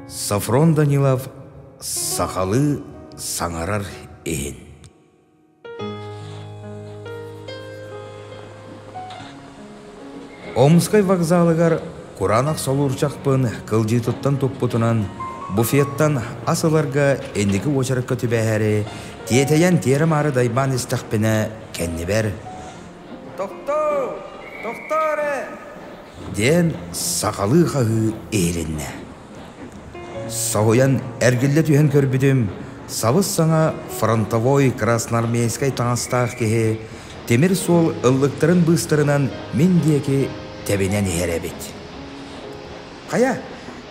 Сафрон Данилов сақалы саңарар ehen. Омскай вокзалыгар Куранақ солурчақпын кылжытыттан топпутунан буфеттан асыларга эндігі очарыққа түбәхәрі тиетаян терім ары дайбан істақпіне кәннебер. Тоқтары! Ден сақалы қағы ерінне. Сауян әргілі түйен көрбідім, савыз саңа фронтовой красноармейскай таңастақ кеге темір сол ыллықтырын бұстырынан мен деке тәбенен еребет. Қая,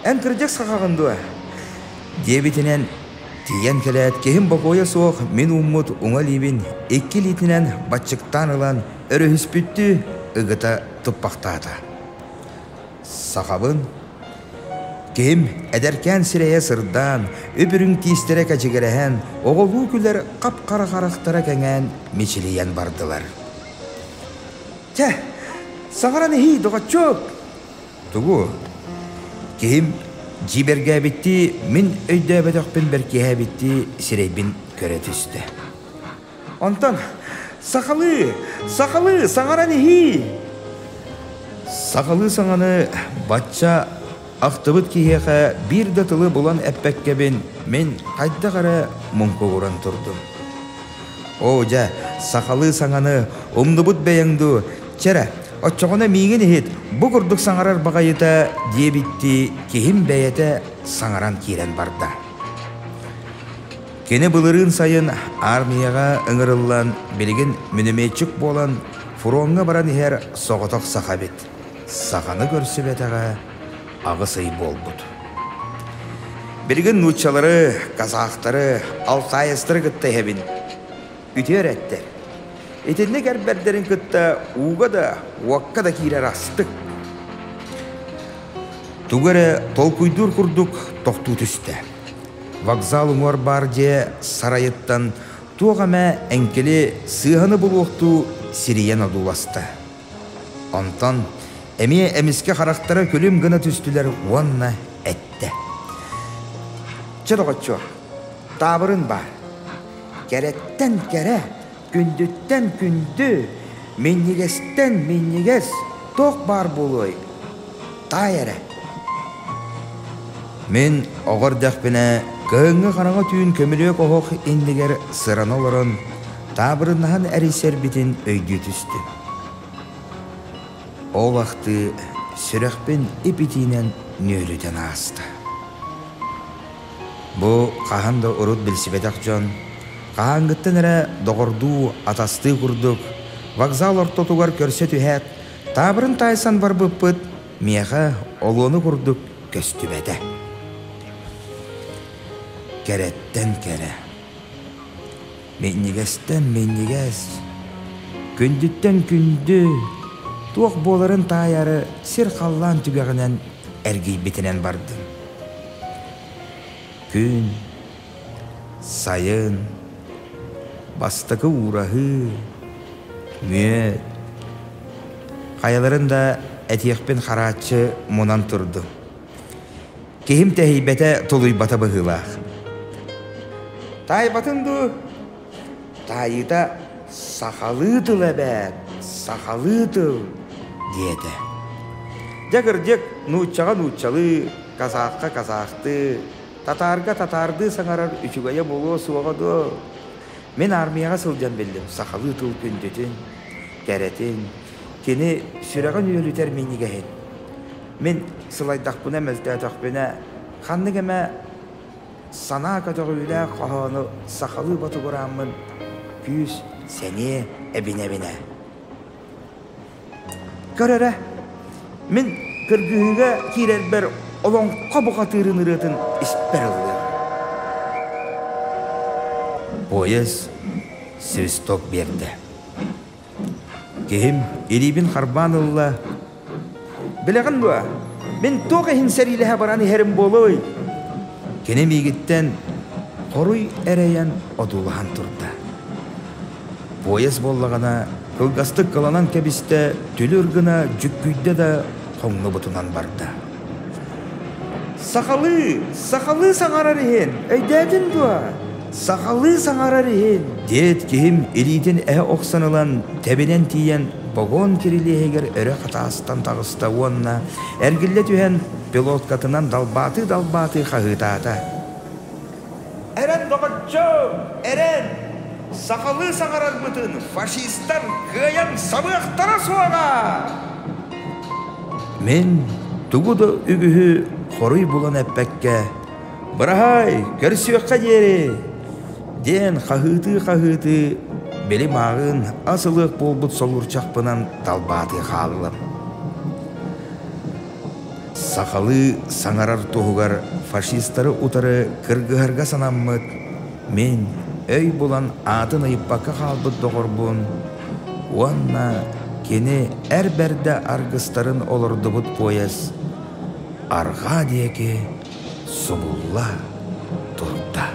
ән кірдек сақағындуа. Дебетінен тиен кәләт кеғім бақоя соқ мен ұммыт оңалибін екі литінен батчықтан ылан үрі хүспітті ұғыта тұппақтады. Сақабын кеғім әдәркен сірeye сырдан өбірін тиістері кәчігерәхен оғылу күлер қап-қара қарақтара кәңән мечілейен бардылар. Тә, сағараны хей доға чөп! Тұғу, кеғім жиберге бітті, мен өйді бәдіқпен бәркеге бітті сірейбін көрі түсті. Онтан, сақалы, сағараны хей! Сақалы саңаны батча ақтыбыт кейеға бір датылы болан әппәккебен мен қайда қара мұңқы құран тұрдым. О, жа, сақалы саңаны омдыбыт бәйіңді, чәрі, отчоғына мейген ехет, бұ күрдік саңарар бағайыта дебітті кехім бәйеті саңаран кейрен барда. Кені бұлырын сайын армияға ыңырылан, білген мүнеметчік болан, фуронға баран ехер соғытық сақабет. Сақаны көрсі бәтіға ағысый болбуд. Білген нұтчалары, казақтары, алқайыстыры күтті хебін. Үтер әттер. Етенне кәрбәрдерін күтті уға да, уаққа да кейрер астық. Тугары толкуйдур күрдік тоқту түсті. Вокзал ұңар бар де сарайыттан туғама әңкелі сығаны бұл оқту сириен адуласты. Онтан әме әміске қарақтары көлім ғына түстілер уанна әтті. Чадоғатчо, табырын бар. Кәреттен кәрі, күндіттен күнді, меннегестен меннегес, тоқ бар болуй. Тай әрі. Мен оғыр дәқпіне көңі қараңа түйін көмілек оғық ендігер сыран оларын табырыннаған әресер бітін өйді түсті. Ол ақты сүрәқпен епетейінен нөліден асты. Бұ қағанда ұрыт білсібетақ жон, қағаңғыттен әрі доғырду атасты күрдік, вокзал ортотуғар көрсе түйәт, табырын тайсан бар бұппыт, мияға олуыны күрдік көсті бәді. Кәреттен кәрі, меннегестен меннегес, күндіттен күнді, туақ боларын тайары сер қаллан түгіғінен әргей бетінен барды. Күн, сайын, бастықы урахы, мүйет. Қайаларында әтеқпен қаратшы мұнан тұрды. Кехім тәхейбәті толуй бата бұғылақ. Тай батынды, тайыда сақалы тұлы бәт, сақалы тұл, деді. Дегірдек нұтчаға нұтчалы, казаққа казақты, татарға татарды саңарар үчігая болу суағады. Мен армияға сылжан білдім, сақалы тұл күндетін, кәретін, кені сүрәған өлітер меніге хет. Мен сылайдақпына мәлтәтақпына, қаннығыма сана қатығы үлі қағаны сақалы баты құрамын, күз сәне әбіне-әбіне. Көрәрі, мен кіргігі кейрер бір олон қабыға тырын ұрытын іспер ұлы. Пояз свисток берді. Кехім елейбін қарбан ұлы. Біліғін бұа, мен тоқ әхін сәриліға бараны әрім болуй. Кенем егіттен қоруй әрәйен одулыған тұрды. Пояз боллағана кылгастык кыланан кәбісті түлі ұрғына жүккүйді да қоңны бұтынан барды. Сақалы саңарар ehen, өйдәдін дуа. Сақалы саңарар ehen. Дед кем элитен оқсанылан тәбенен тиен богон кирилегер өрі қатастан тағыста онна, әргілі түйен пилоткатынан далбаты қағытата. Әрен доғатчым, әрен! Сақалы саңарар бұтын фашистар қиян сабықтара суаға! Мен тугуды үгіхі қорый болан әппәкке, «Бұрағай, көрсіөққа дері!» Ден қағыты белі мағын асылық болбыт солурчақпынан талбаты қалылым. Сақалы саңарар тоғығар фашистары утары кыргығарға санаммыт. Мен өй болан атын айыппаққа қалбыт доғырбын. Уанна кені әрбәрді арғыстарын олырды бұт пояс. Арға деке субулла тұрда.